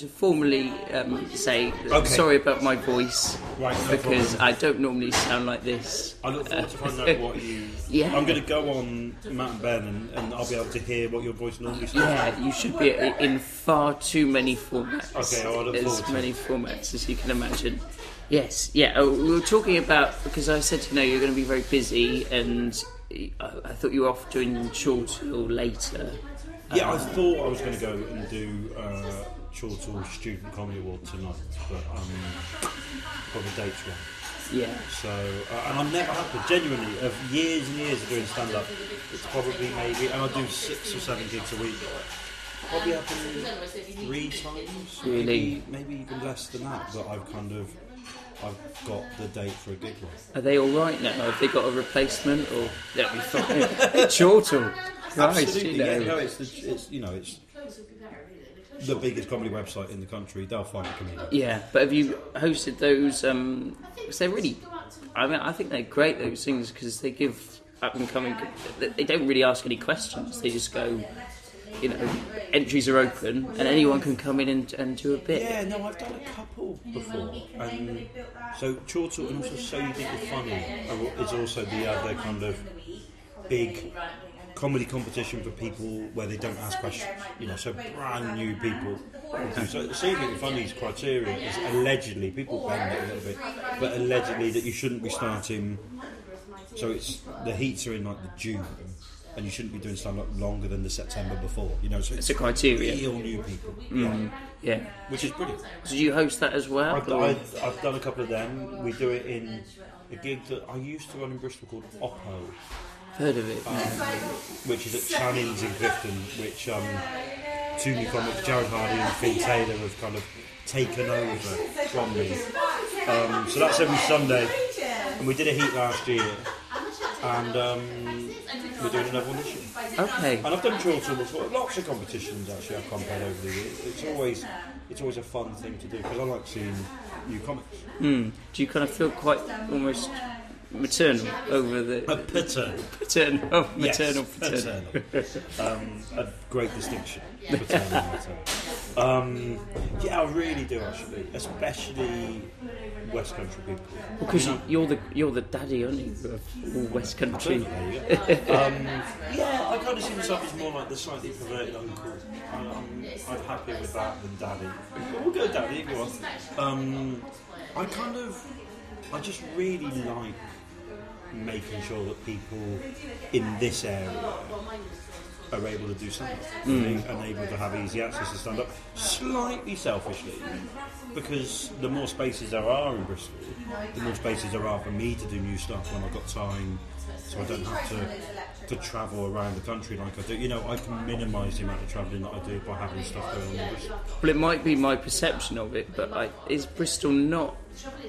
to formally say sorry about my voice, because I don't normally sound like this. I look forward to finding out what you... Yeah. I'm going to go on Matt and Ben and I'll be able to hear what your voice normally sounds like. Yeah, you should be in far too many formats. Okay, I'll look forward to as many formats as you can imagine. Yes, yeah. We were talking about, because I said you're going to be very busy, and I thought you were off doing Chortle later. Yeah, I thought I was going to go and do Chortle Student Comedy Award tonight, but got the dates wrong. Yeah. So, and I've never had to, genuinely, of years and years of doing stand-up, it's probably maybe, and I do 6 or 7 gigs a week, probably happened 3 times, really? maybe even less than that, but I've got the date for a gig one. Are they all right now? Have they got a replacement, or that'll be fine? Chortle. Absolutely, Christ, yeah, no, it's the biggest comedy website in the country. They'll find a comedian. Yeah, but have you hosted those? Because they're really, I mean, I think they're great, those things, because they give up and coming. They don't really ask any questions. They just go, entries are open and anyone can come in and do a bit. Yeah, no, I've done a couple before. And so Chortle and also So You Think You're Funny is also the other kind of big comedy competition for people where they don't ask questions, so brand new people do. So So You Think You're Funny's criteria is allegedly, people bend it a little bit, but allegedly that you shouldn't be starting, so it's, the heats are in like the June, and you shouldn't be doing stand-up longer than the September before, so it's a criteria. Real new people. Yeah. Which is brilliant. So do you host that as well? I've done a couple of them. We do it in a gig that I used to run in Bristol called Oppo. Heard of it. Which is at Channing's in Clifton, which 2 new comics, Jared Hardy and Finn Taylor, have kind of taken over from me. So that's every Sunday, and we did a heat last year, and we're doing another one this year. Okay. And I've done Chortle before, lots of competitions actually I've compared over the years. It's always a fun thing to do, because I like seeing new comics. Do you kind of feel quite almost maternal over the... Paternal. Maternal. A great distinction. Paternal, maternal. Yeah, I really do actually, especially West Country people. Because you're the daddy, aren't you, of all West Country? Yeah, I kind of see myself as more like the slightly perverted uncle. I'm happier with that than daddy. But we'll go daddy if you want. I just really like making sure that people in this area are able to do stand-up and able to have easy access to stand-up, slightly selfishly, because the more spaces there are in Bristol, the more spaces there are for me to do new stuff when I've got time, so I don't have to travel around the country like I do. I can minimise the amount of travelling that I do by having stuff going on in Bristol. Well, it might be my perception of it, but is Bristol not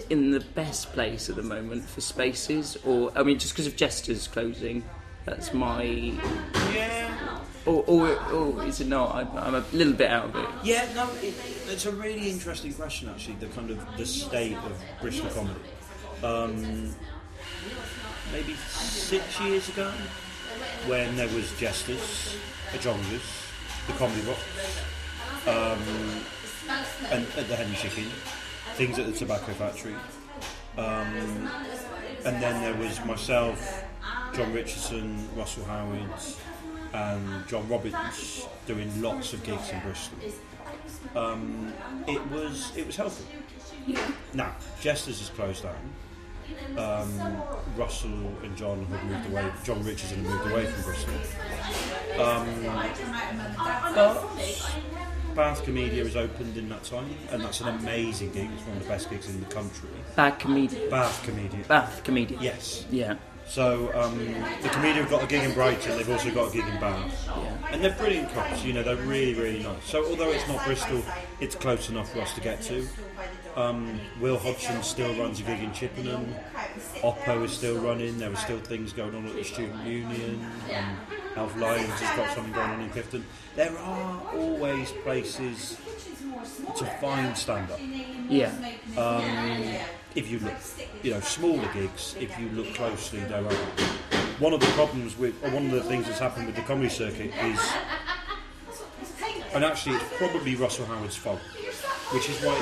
in the best place at the moment for spaces? Or, I mean, just because of Jester's closing, that's my... Yeah. Or is it not? I'm a little bit out of it. Yeah, no, it's a really interesting question actually, the state of Bristol comedy. Maybe 6 years ago, when there was Jester's, the Jonglers, the Comedy Rocks, and at the Henry Chicken, things at the Tobacco Factory, and then there was myself, John Richardson, Russell Howard, and John Robbins doing lots of gigs in Bristol. It was healthy. Now, Jester's is closed down. Russell and John have moved away. John Richardson have moved away from Bristol. But Bath Comedia has opened in that time, and that's an amazing gig. It's one of the best gigs in the country. Bath Comedia. Bath Comedia. Yes. Yeah. So the Comedia have got a gig in Brighton. They've also got a gig in Bath, and they're brilliant clubs. They're really, really nice. So although it's not Bristol, it's close enough for us to get to. Will Hodgson still runs a gig in Chippenham. Oppo is still running. There are still things going on at the Student Union. Alf Lyons has got something going on in Clifton. There are always places to find stand-up. Yeah. If you look, smaller gigs, if you look closely, there are. One of the things that's happened with the comedy circuit is And actually, it's probably Russell Howard's fault, which is why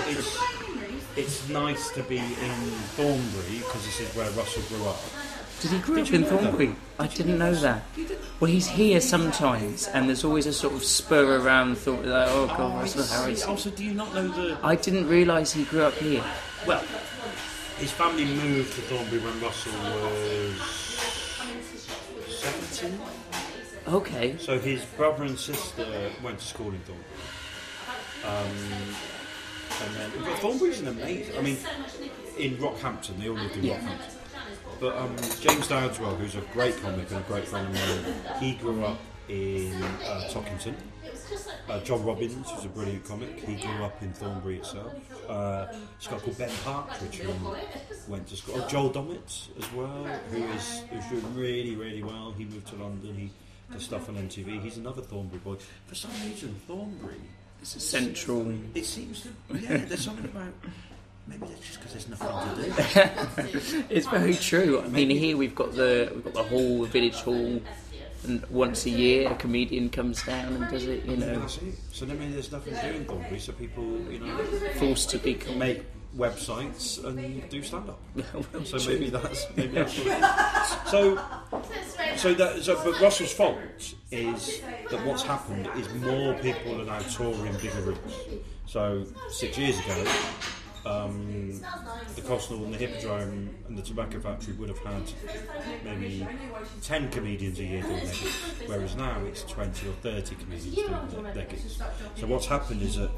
it's nice to be in Thornbury, because this is where Russell grew up. Did he grow up in Thornbury? I didn't know that. Well, he's here sometimes, and there's always a sort of spur around Thornbury, like, oh God, Russell Howard. Also, do you not know the... I didn't realise he grew up here. Well, his family moved to Thornbury when Russell was 17. Okay. So his brother and sister went to school in Thornbury. And then, but Thornbury's an amazing... I mean, in Rockhampton, they all lived in Rockhampton. But James Dowdeswell, who's a great comic and a great friend of mine, he grew up in Tockington. John Robbins, who's a brilliant comic, he grew up in Thornbury itself. This guy called Ben Partridge, who went to school. Joel Dommett as well, who's doing really, really well. He moved to London, he does stuff on MTV. He's another Thornbury boy. For some reason, Thornbury... It's a central... It seems to... Yeah, there's something about... Maybe that's just because there's nothing to do. It's very true. I mean, here we've got the hall, the village hall, and once a year a comedian comes down and does it. You know. That's it. So maybe there's nothing to do in Thornbury, so people, you know, forced to be make websites and do stand up. Well, so maybe that's what it is. But Russell's fault is that what's happened is more people are now touring bigger rooms. So 6 years ago, the Cosnell and the Hippodrome and the Tobacco Factory would have had maybe 10 comedians a year doing their gigs, whereas now it's 20 or 30 comedians doing their gigs. So what's happened is that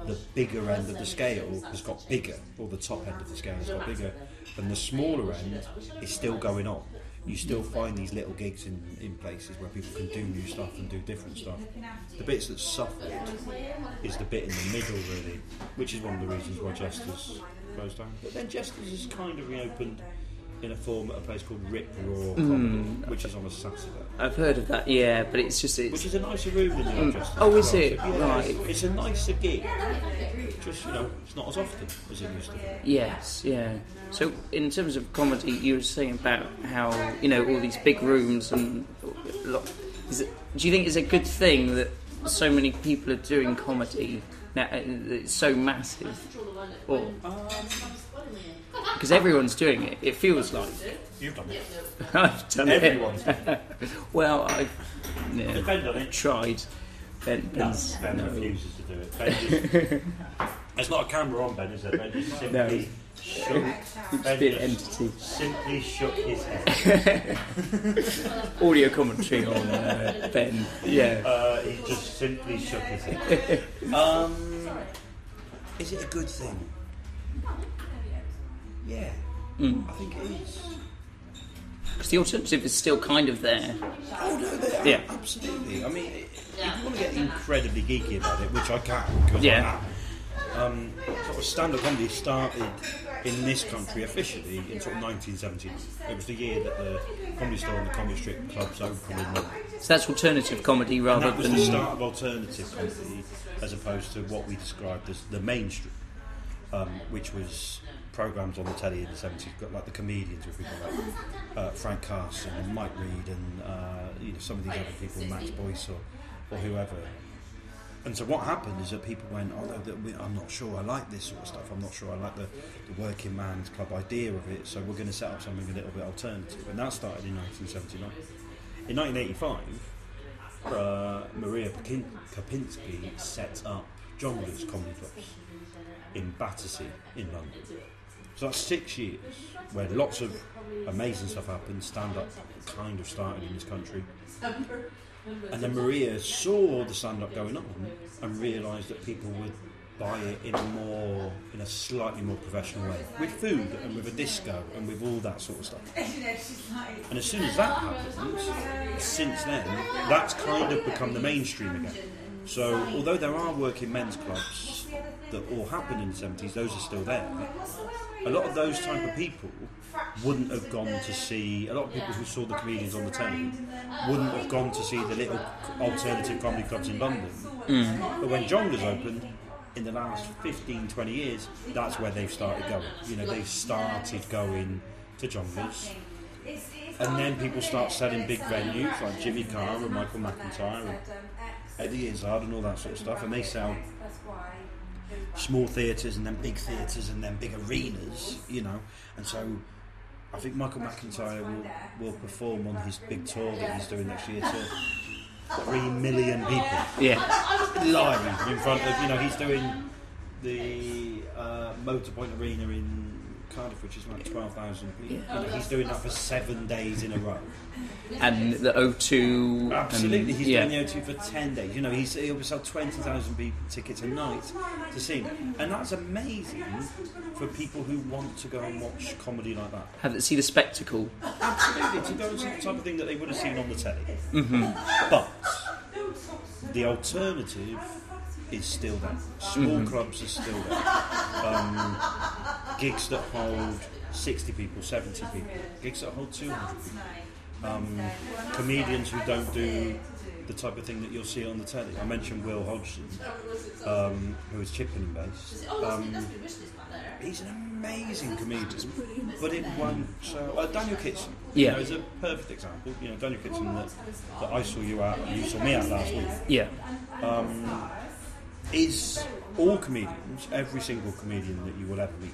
the bigger end of the scale has got bigger, or the top end of the scale has got bigger, and the smaller end is still going on. You still find these little gigs in places where people can do new stuff and do different stuff. The bits that suffered is the bit in the middle, really, which is one of the reasons why Jester's closed down. But then Jester's is kind of reopened in a form at a place called Rip Raw Comedy, which is on a Saturday. I've heard of that, yeah, but it's just... Which is a nicer room than the old Jester's. Oh, is it? Yeah, right. It's a nicer gig. Just, you know, it's not as often as it used to be. Yes, yeah. So, in terms of comedy, you were saying about how, you know, all these big rooms and... do you think it's a good thing that so many people are doing comedy now? It's so massive? Or... because everyone's doing it, it feels like. You've done it. I've done Everyone's it. done it. Well, I've tried. Ben refuses to do it. There's not a camera on Ben, is there? Ben just simply shook. Ben just entity. Simply shook his head. Audio commentary on Ben. Yeah. He just simply shook his head. Is it a good thing? Yeah, I think it is. Because the alternative is still kind of there. Oh no, they are, absolutely. I mean, if you want to get incredibly geeky about it, which I can, because I am, sort of stand-up comedy started in this country officially in sort of 1970. It was the year that the Comedy Store and the Comedy Strip clubs opened in London. So that's alternative comedy rather than... that was the start of alternative comedy, as opposed to what we described as the mainstream, which was... programmes on the telly in the 70s, got like the comedians with people like Frank Carson and Mike Reed and you know, some of these other people, Max Boyce or whoever. And so what happened is that people went, I'm not sure I like this sort of stuff, I'm not sure I like the working man's club idea of it, so we're going to set up something a little bit alternative. And that started in 1979. In 1985, Maria Kapinski set up Jongleurs comedy clubs in Battersea in London. So that's 6 years where lots of amazing stuff happened. Stand-up kind of started in this country. And then Maria saw the stand-up going on and realised that people would buy it in a slightly more professional way, with food and with a disco and with all that sort of stuff. And as soon as that happened, since then, that's kind of become the mainstream again. So although there are working men's clubs that all happened in the 70s, those are still there. A lot of those type of people wouldn't have gone to see, a lot of people who saw the comedians on the telly wouldn't have gone to see the little alternative comedy clubs in London. But when Jongleurs opened, in the last 15, 20 years, that's where they've started going. You know, they've started going to Jongleurs. And then people start selling big venues like Jimmy Carr and Michael McIntyre Eddie Izzard and all that sort of stuff, and they sell small theatres and then big theatres and then big arenas, you know. And so I think Michael McIntyre will perform on his big tour that he's doing next year to 3 million people. Yeah. Live in front of, you know, he's doing the Motorpoint Arena in Cardiff, which is like 12,000 people. Yeah. You know, he's doing that for 7 days in a row. And the O2. Absolutely, he's doing the O2 for 10 days. You know, he'll sell 20,000 tickets a night to see him. And that's amazing for people who want to go and watch comedy like that. Have to see the spectacle. Absolutely, to go and see the type of thing that they would have seen on the telly. Mm-hmm. But the alternative is still there. Small clubs are still there. Gigs that hold 60 people, 70 people. Gigs that hold 200 people. Comedians who don't do the type of thing that you'll see on the telly. I mentioned Will Hodgson, who is Chippenham based. He's an amazing comedian, but it won't. Daniel Kitson, you know, is a perfect example. You know, Daniel Kitson that I saw you out, and you saw me out last week. Yeah. Is all comedians, every single comedian that you will ever meet,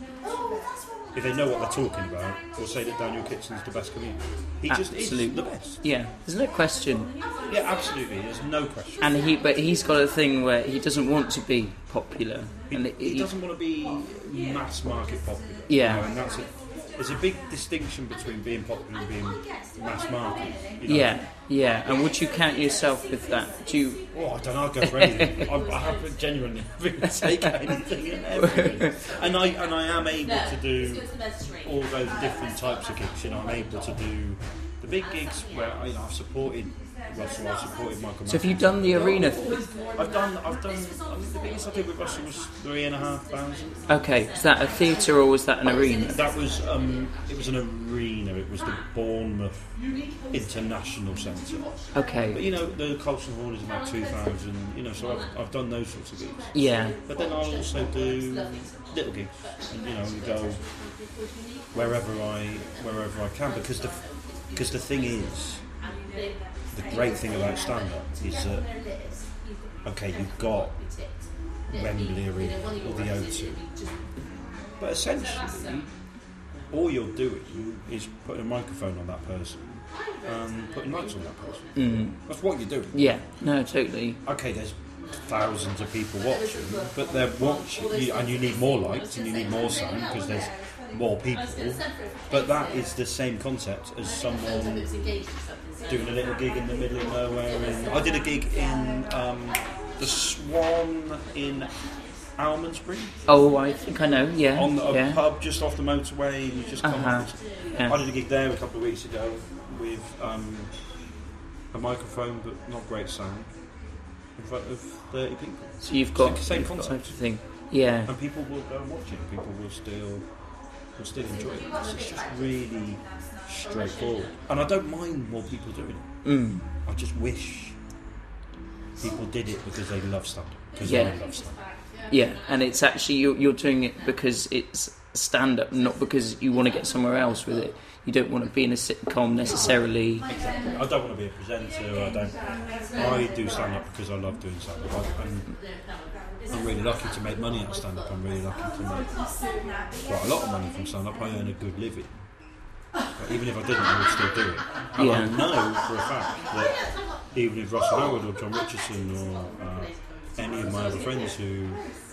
if they know what they're talking about, will say that Daniel Kitson's the best comedian. He just is the best. Yeah, there's no question. Yeah, absolutely, there's no question. And he's got a thing where he doesn't want to be popular. He doesn't want to be mass market popular. Yeah. You know, and there's a big distinction between being popular and being mass market. You know? Yeah, yeah. And would you count yourself with that? Do you? Oh, I don't know. I'd go for anything. I have genuinely take anything and everything. And I am able to do all those different types of gigs. You know, I'm able to do the big gigs where I've supported Russell, I've supported Michael. So have you done the arena thing? I've done. I mean, the biggest I did with Russell was 3,500. Okay, is that a theatre or was that an arena? That was it was an arena. It was the Bournemouth International Centre. Okay. But you know, the Colston Hall is about 2,000. You know, so I've done those sorts of gigs. Yeah. But then I'll also do little gigs, and you know, we go wherever I can because the thing is. The great thing about stand-up is that, okay, you've got Wembley Arena or the O2, but essentially all you're doing is putting a microphone on that person and putting lights on that person. Mm. That's what you're doing. Yeah, no, totally. Okay, there's thousands of people watching, but they're watching, and you need more lights and you need more sound because there's more people, but that is the same concept as someone doing a little gig in the middle of nowhere. I did a gig in the Swan in Almondsbury. Oh, I think I know, yeah. On a pub just off the motorway, and you just come Yeah. I did a gig there a couple of weeks ago with a microphone but not great sound in front of 30 people. So you've got the same concept thing. Yeah. And people will go and watch it. People will still enjoy it. It's just really straightforward. And I don't mind more people doing it. Mm. I just wish people did it because they love stand-up. Because Yeah. I love stand-up. Yeah, and it's actually you're doing it because it's stand-up, not because you want to get somewhere else with it. You don't want to be in a sitcom necessarily. Exactly. I don't want to be a presenter. I do stand-up because I love doing stand-up. I'm really lucky to make money out of stand-up. I'm really lucky to make quite a lot of money from stand-up. I earn a good living. But even if I didn't, I would still do it. And I know for a fact that even if Russell Howard or John Richardson or any of my other friends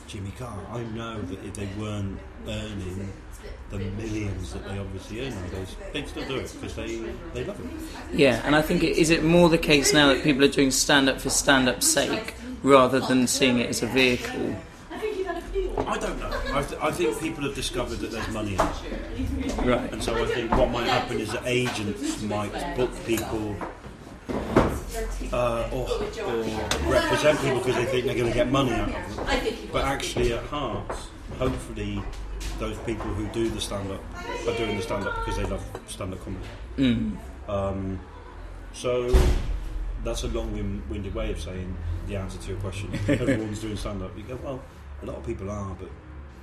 Jimmy Carr, I know that if they weren't earning the millions that they obviously earn nowadays, they'd still do it because they love it. Yeah, and I think is it more the case now that people are doing stand-up for stand-up's sake rather than seeing it as a vehicle? I don't know. I think people have discovered that there's money in it. Right. And so I think what might happen is that agents might book people or represent people because they think they're going to get money out of them. But actually at heart, hopefully those people who do the stand-up are doing the stand-up because they love stand-up comedy. Mm. So that's a long-winded way of saying the answer to your question. Everyone's doing stand-up. You go, well, a lot of people are, but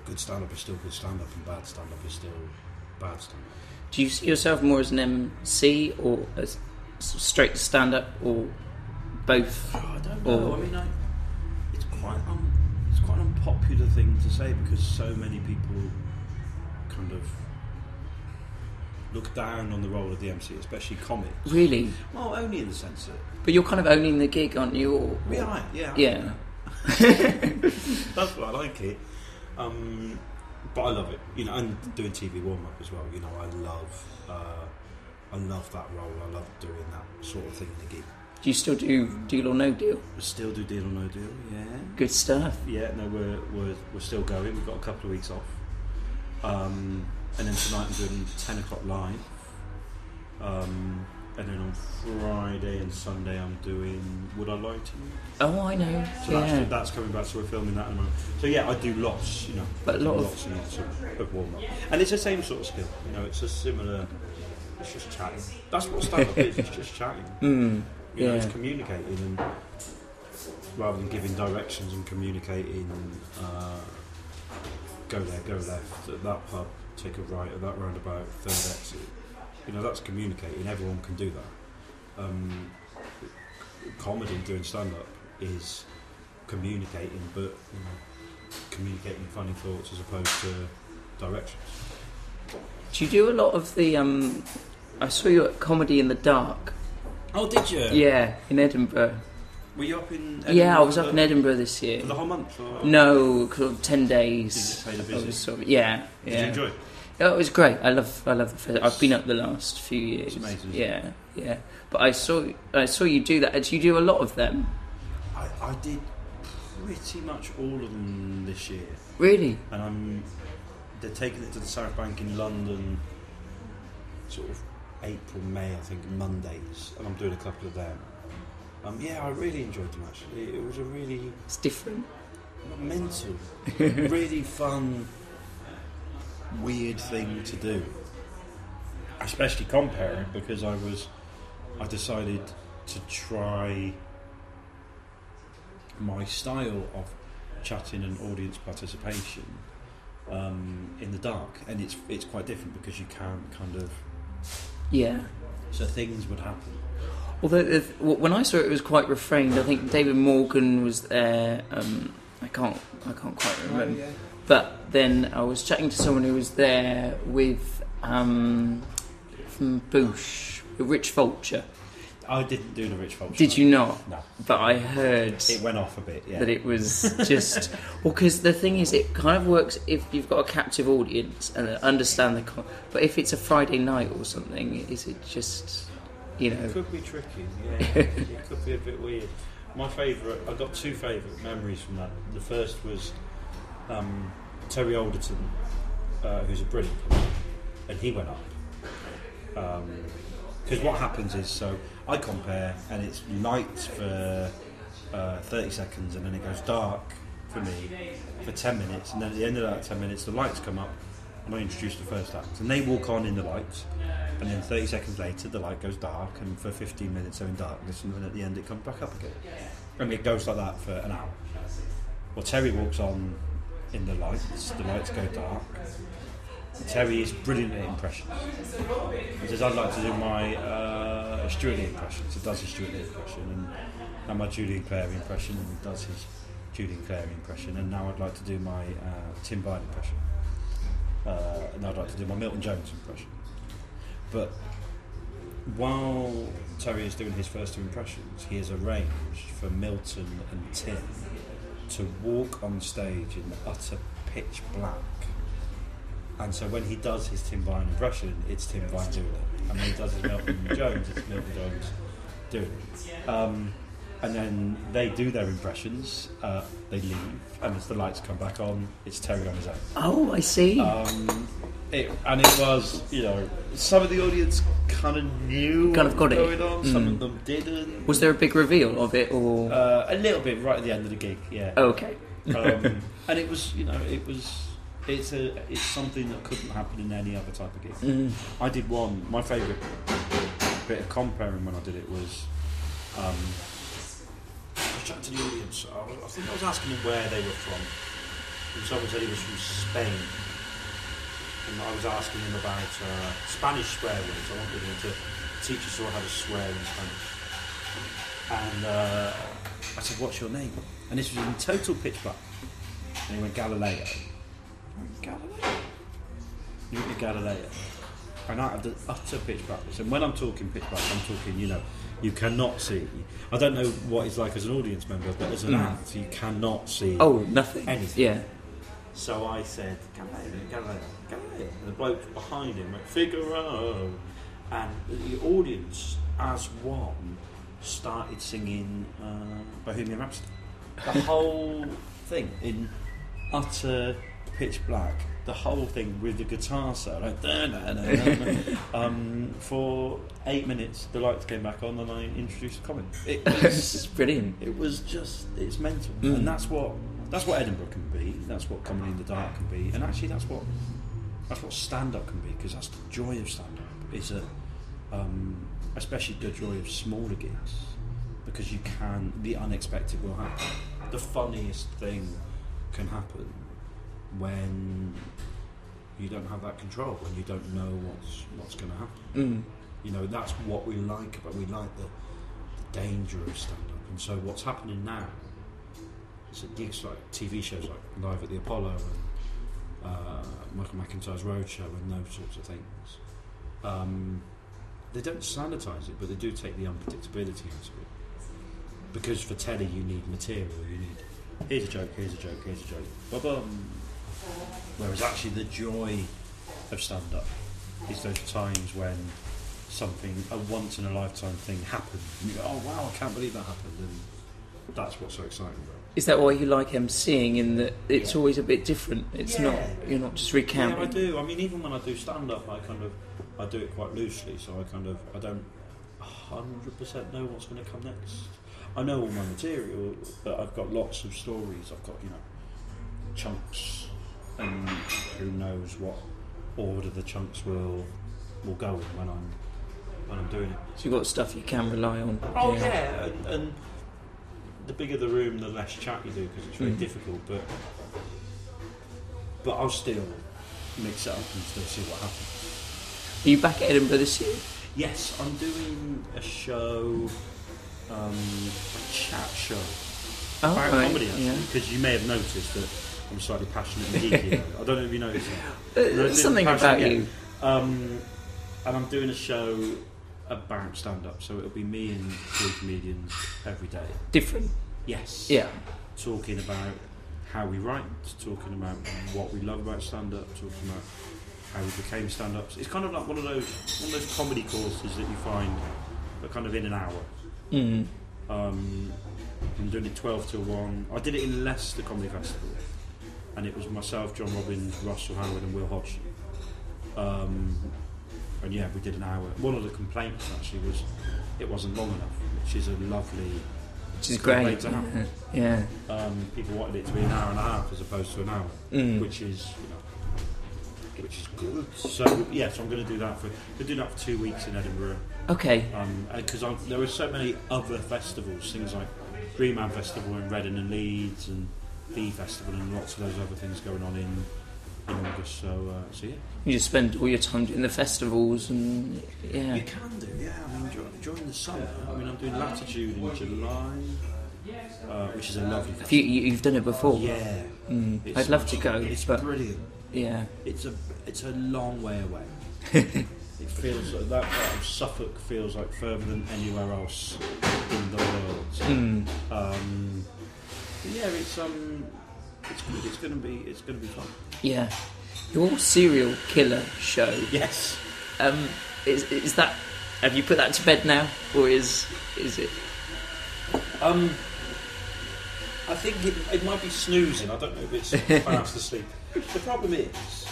good stand-up is still good stand-up and bad stand-up is still bad stand-up. Do you see yourself more as an MC or as straight stand-up or both? I don't know. I mean, it's quite an unpopular thing to say because so many people kind of look down on the role of the MC, especially comics. Really? Well, only in the sense that. But you're kind of owning the gig, aren't you? Or... Yeah. That's why I like it. But I love it, you know, and doing TV warm up as well. You know, I love that role. I love doing that sort of thing in the gig. Do you still do Deal or No Deal? We still do Deal or No Deal, yeah. Good stuff. Yeah, no, we're still going. We've got a couple of weeks off, and then tonight I'm doing 10 o'clock live, and then on Friday and Sunday I'm doing Would I Lie to You? Oh, I know. So that's coming back. So we're filming that in a moment. So yeah, I do lots, you know, but lots and lots of warm up, and it's the same sort of skill. You know, it's a similar. It's just chatting. That's what stand-up is. It's just chatting. You know, it's communicating, and rather than giving directions and communicating, go there, go left, at that pub, take a right, at that roundabout, third exit. You know, that's communicating. Everyone can do that. Comedy, doing stand-up, is communicating, but you know, communicating funny thoughts as opposed to directions. Do you do a lot of the? I saw you at Comedy in the Dark. Oh, did you? Yeah, in Edinburgh. Were you up in Edinburgh? Yeah, I was up in Edinburgh this year. For the whole month? Or? No, 10 days. Did you pay the visit? Yeah. Did you enjoy it? Oh, it was great. I love the festival. I've been up the last few years. It's amazing. Yeah. But I saw you do that. Did you do a lot of them? I did pretty much all of them this year. Really? And they're taking it to the South Bank in London, sort of April, May, I think, Mondays, and I'm doing a couple of them. Yeah, I really enjoyed them actually. It was a really... It's different. Not mental. Really fun, weird thing to do. Especially comparing, because I decided to try my style of chatting and audience participation in the dark, and it's quite different because you can't kind of... Yeah. So things would happen. Although when I saw it, it was quite refrained. I think David Morgan was there. I can't quite remember. Oh, yeah. But then I was chatting to someone who was there with from Boosh, Rich Vulture. I didn't do the Rich Vulture. Did you not? No. But I heard it went off a bit. Yeah. That it was just because the thing is, it kind of works if you've got a captive audience and understand the. But if it's a Friday night or something, is it just, you know? It could be tricky. Yeah. It could be a bit weird. My favourite. I got two favourite memories from that. The first was Terry Alderton, who's a brilliant comedian, and he went up. Because what happens is, so I compare, and it's light for 30 seconds, and then it goes dark for me for 10 minutes, and then at the end of that 10 minutes, the lights come up, and I introduce the first act, and they walk on in the lights, and then 30 seconds later, the light goes dark, and for 15 minutes they're in darkness, and then at the end it comes back up again, and it goes like that for an hour. Well, Terry walks on in the lights go dark. Terry is brilliant at impressions. He says, I'd like to do my Stuart Lee impression. So he does his Stuart Lee impression, and my Julian Clare impression, and he does his Julian Clare impression, and now I'd like to do my Tim Vine impression. And I'd like to do my Milton Jones impression. But while Terry is doing his first two impressions, he has arranged for Milton and Tim to walk on stage in utter pitch black. And so when he does his Tim Vine impression, it's Tim Vine doing it. And when he does his Milton Jones, it's Milton Jones doing it. And then they do their impressions, they leave, and as the lights come back on, it's Terry on his own. Oh, I see. It was, you know, some of the audience kind of knew kind of got what was it. going on, some of them didn't. Was there a big reveal of it, or...? A little bit right at the end of the gig, yeah. Oh, okay. And it was, you know, it's something that couldn't happen in any other type of gig. I did one. My favourite bit of comparing when I did it was I was chatting to the audience. I think I was asking them where they were from, and someone said he was from Spain, and I was asking him about Spanish swear words. I wanted him to teach us all how to swear in Spanish, And I said, "What's your name?" And this was in total pitch black. And he went, "Galileo." Galileo? You went to Galileo. And out of the utter pitch blackness, and when I'm talking pitch black, I'm talking, you cannot see. I don't know what it's like as an audience member, but as an act, you cannot see. Oh, nothing. Anything. Yeah. So I said, Galileo. And the bloke behind him went, "Figaro." And the audience, as one, started singing Bohemian Rhapsody. The whole thing in utter pitch black. The whole thing with the guitar solo, for 8 minutes, the lights came back on and I introduced the comment. It was brilliant. It was just, it's mental, and that's what Edinburgh can be. That's what comedy in the dark can be, and actually that's what stand-up can be, because that's the joy of stand-up. Is especially the joy of smaller gigs, because the unexpected will happen. The funniest thing can happen when you don't have that control, when you don't know what's going to happen. That's what we like about. We like the danger of stand-up, and so what's happening now is at gigs like TV shows like Live at the Apollo and Michael McIntyre's Roadshow and those sorts of things. They don't sanitise it, but they do take the unpredictability out of it. Because for telly you need material, you need here's a joke, ba-bum. Whereas actually the joy of stand-up is those times when something, a once-in-a-lifetime thing happens, and you go, "Oh wow, I can't believe that happened," and that's what's so exciting about it. Is that why you like emceeing, in that it's always a bit different? It's not, you're not just recounting. Yeah, I do. I mean, even when I do stand-up, I do it quite loosely, so I don't 100% know what's going to come next. I know all my material, but I've got lots of stories. I've got, chunks, and who knows what order the chunks will go in when I'm doing it. So you've got stuff you can rely on. Oh yeah, and the bigger the room, the less chat you do, because it's very difficult. But I'll still mix it up and still see what happens. Are you back at Edinburgh this year? Yes, I'm doing a show, a chat show about comedy, actually, because you may have noticed that I'm slightly passionate and geeky. I don't know if you noticed that. There's something about you. And I'm doing a show about stand-up, so it'll be me and 3 comedians every day. Different? Yes. Yeah. Talking about how we write, talking about what we love about stand-up, talking about how we became stand-ups. It's kind of like one of those comedy courses that you find are kind of in an hour. I'm doing it 12 till 1. I did it in Leicester Comedy Festival, and it was myself, John Robbins, Russell Howard and Will Hodgson. And yeah, we did an hour. One of the complaints actually was it wasn't long enough, which is a lovely great to have. Yeah. People wanted it to be an hour and a half as opposed to an hour, which is good. So yes, I'm going to do that for 2 weeks in Edinburgh. Okay. Because there are so many other festivals, things like Green Man Festival in Reading and Leeds, and Bee Festival, and lots of those other things going on in August. So yeah. You just spend all your time in the festivals, and yeah. You can do, yeah. I mean, during the summer, I'm doing Latitude in July, which is a lovely festival. You've done it before? Yeah. I'd love to go. It's brilliant. Yeah. It's a long way away. It feels like that part of Suffolk feels like further than anywhere else in the world. Yeah, it's good. It's gonna be fun. Yeah. Your serial killer show. Yes. Is that? Have you put that to bed now, or is it? I think it might be snoozing. I don't know if it's fast asleep. The problem is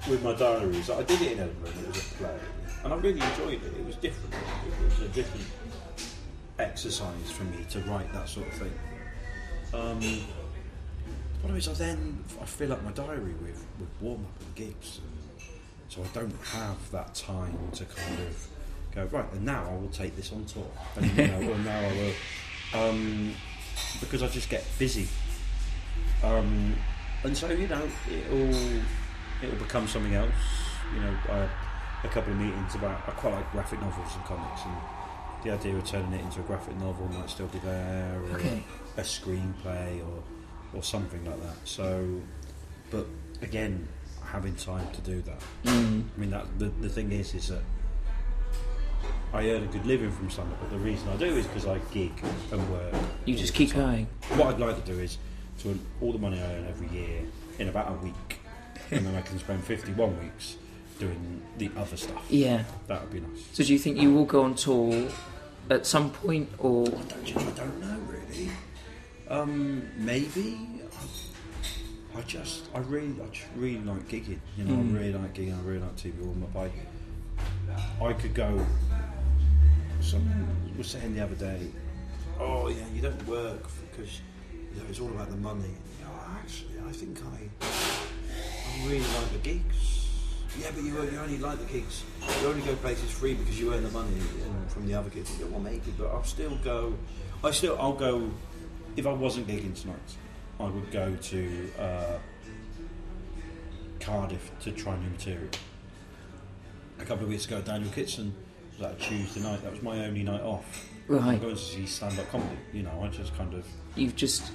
with my diaries. I did it in Edinburgh, and it was a play, and I really enjoyed it. It was different. It was a different exercise for me to write that sort of thing. The problem is, I fill up my diary with warm up and gigs, so I don't have that time to kind of go right. And now I will take this on tour, and or now I will, because I just get busy, and so it'll become something else. I had a couple of meetings about. I quite like graphic novels and comics, the idea of turning it into a graphic novel might still be there, or a screenplay, or something like that. So, but again, having time to do that. I mean, that the thing is that I earn a good living from stand-up, but the reason I do is because I gig and work. You just keep going. What I'd like to do is to earn all the money I earn every year in about a week, and then I can spend 51 weeks doing the other stuff. Yeah. That would be nice. So do you think you will go on tour at some point, or...? I don't know, really. Maybe. I just really like gigging. You know, I really like gigging. I really like TV warm-up. I could go. Someone was saying the other day, "Oh yeah, you don't work because it's all about the money." Actually, I think I really like the gigs. Yeah, but you only like the gigs. You only go places free because you earn the money from the other gigs. You go, well, maybe, but I'll still go. I'll go. If I wasn't gigging tonight, I would go to Cardiff to try new material. A couple of weeks ago, Daniel Kitson was at a Tuesday night. That was my only night off. Right. I'm going to see stand-up comedy. You know, I just kind of.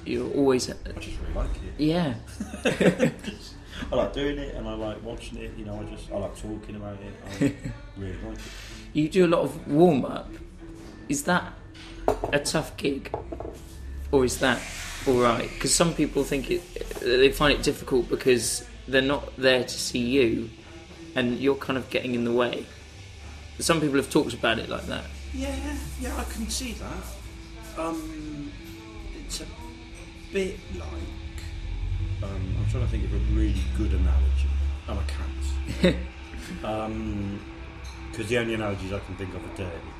You're always. I just really like it. Yeah. I like doing it and I like watching it. You know, I like talking about it. I really like it. You do a lot of warm-up. Is that a tough gig, or is that all right? Because some people think they find it difficult because they're not there to see you, and you're kind of getting in the way. Some people have talked about it like that. Yeah, I can see that. It's a bit like. I'm trying to think of a really good analogy, and I can't. Because the only analogies I can think of are dirty.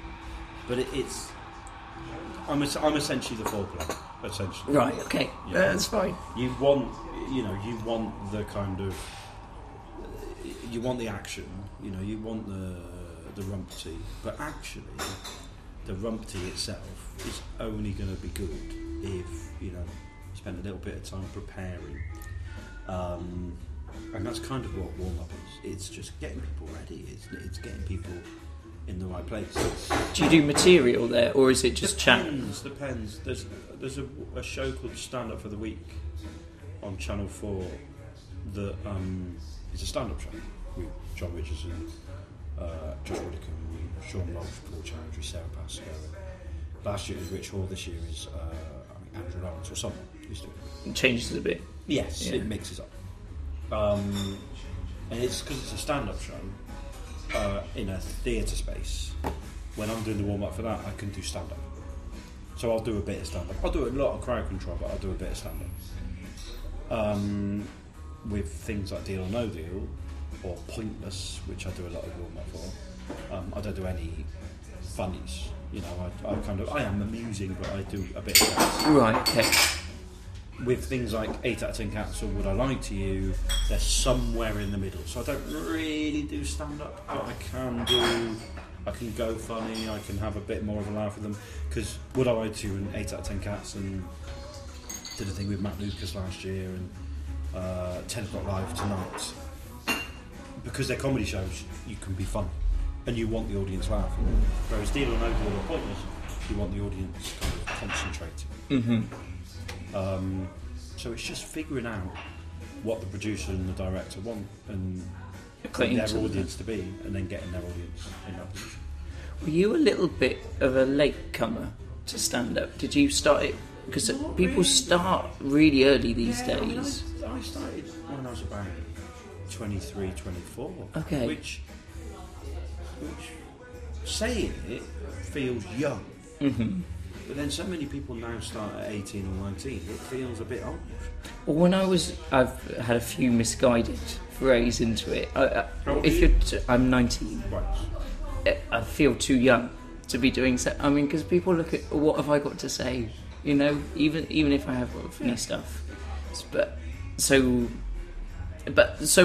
But it's. I'm essentially the foreplay. Essentially. Right. Okay. That's fine. You want the kind of. You want the action. You know, you want the rumpty, but actually, the rumpty itself is only going to be good if spend a little bit of time preparing, and that's kind of what warm-up is. It's just getting people ready. It's getting people in the right place. Do you do material there, or is it just chat? Depends. There's a show called Stand Up for the Week on Channel 4 that is a stand-up show with John Richardson, Josh Widdicombe, Sean Lodge, Paul Chowdhury, Sarah Pascoe. Last year it was Rich Hall. This year is Andrew Lawrence or someone who's doing it. It changes a bit. Yes, yeah. It mixes up. And it's because it's a stand-up show in a theatre space. When I'm doing the warm-up for that, I can do stand-up. So I'll do a bit of stand-up. I'll do a lot of crowd control, but I'll do a bit of stand-up. With things like Deal or No Deal, or Pointless, which I do a lot of warm-up for. I don't do any funnies. You know, I am amusing, but I do a bit of that. Right, okay. With things like 8 out of 10 Cats or Would I Lie to You, they're somewhere in the middle. So I don't really do stand-up, but I can go funny, I can have a bit more of a laugh with them. Because Would I Lie to You and 8 out of 10 Cats, and did a thing with Matt Lucas last year, and 10 O'Clock Live tonight. Because they're comedy shows, you can be funny. And you want the audience laughing. Whereas Deal or No Deal or Pointless, you want the audience kind of concentrating. Mm-hmm. So it's just figuring out what the producer and the director want and their audience to be, and then getting their audience in that position. Were you a little bit of a latecomer to stand up? Did you start it? Because people start really early these days. I started when I was about 23, 24. Okay. Which saying it feels young. Mm-hmm. But then so many people now start at 18 or 19, it feels a bit old. Well, I've had a few misguided forays into it. I'm 19. Right. I feel too young to be doing so. I mean, because people look at what have I got to say, you know, even if I have got funny stuff. But so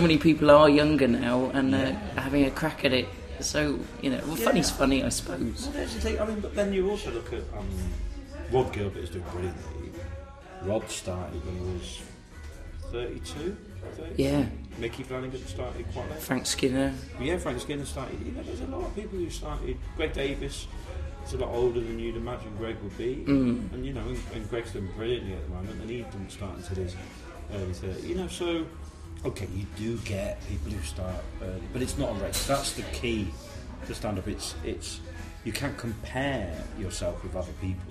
many people are younger now and having a crack at it. So, you know, funny's funny, I suppose. Well, that's the thing. I mean, but then you also look at Rod Gilbert is doing brilliantly. Rod started when he was 32. Yeah. Mickey Flanagan started quite late. Frank Skinner. Yeah, Frank Skinner started. You know, there's a lot of people who started. Greg Davis He's a lot older than you'd imagine Greg would be, and you know, and Greg's doing brilliantly at the moment, and he didn't start until his early 30s. You know, so okay, you do get people who start early, but it's not a race. That's the key to stand up. It's you can't compare yourself with other people.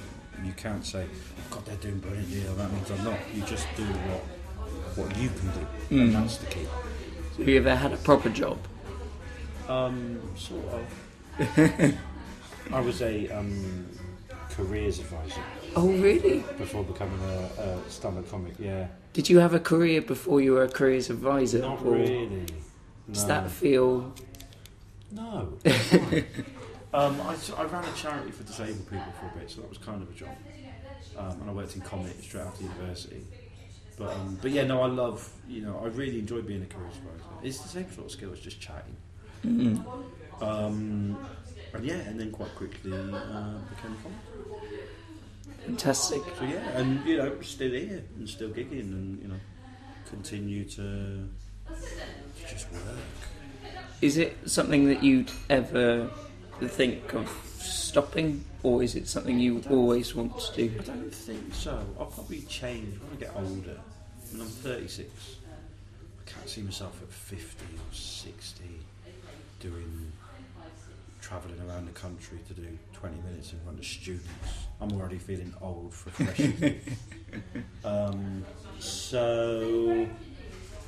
You can't say, oh, God, they're doing brilliantly, or that means I'm not. You just do what you can do, and that's the key. So have you ever had a proper job? Sort of. I was a careers advisor. Oh, really? Before becoming a stand-up comic, yeah. Did you have a career before you were a careers advisor? Not really. No. Does that feel... No. I ran a charity for disabled people for a bit, so that was kind of a job. And I worked in comedy straight after university. But yeah, no, I love, you know, I really enjoy being a careers advisor. It's the same sort of skill as just chatting. And yeah, and then quite quickly became a comic. Fantastic. So yeah, and you know, still here and still gigging, and you know, continue to just work. Is it something that you'd ever think of stopping, or is it something you always want to do? I don't think so. I'll probably change when I get older. I mean, I'm 36. I can't see myself at 50 or 60 travelling around the country to do 20 minutes in front of students. I'm already feeling old for freshmen. But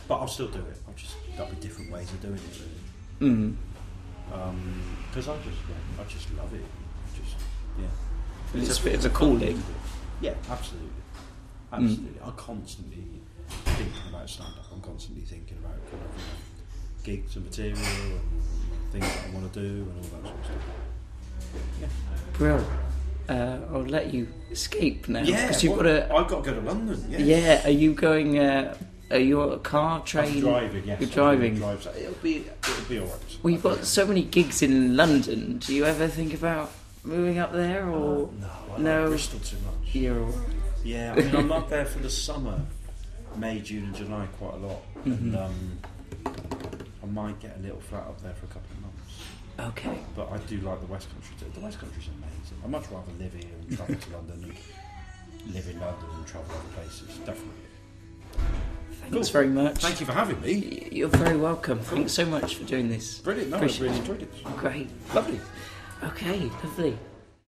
I'll still do it. There'll be different ways of doing it, really. Because I just love it. It's a bit of a calling. Yeah, absolutely. I'm constantly thinking about stand-up. I'm constantly thinking about kind of, you know, gigs and material and things that I want to do and all that sort of stuff. Yeah. Brilliant. I'll let you escape now. Yeah, I've got to go to London. Yes. Yeah. Are you going? Are you on a car, train? I'm driving. Yes. You're driving. So it'll be all right. Well, you've got so many gigs in London. Do you ever think about moving up there, or no? Like Bristol too much. You're all right. Yeah, I mean, I'm up there for the summer, May, June, and July quite a lot, and I might get a little flat up there for a couple of months. Okay. But I do like the West Country too. The West Country's amazing. I'd much rather live here and travel to London and live in London and travel other places. Definitely. Thanks very much. Thank you for having me. You're very welcome. Thanks so much for doing this. Brilliant. No, I really enjoyed it. Great. Lovely. Okay, lovely.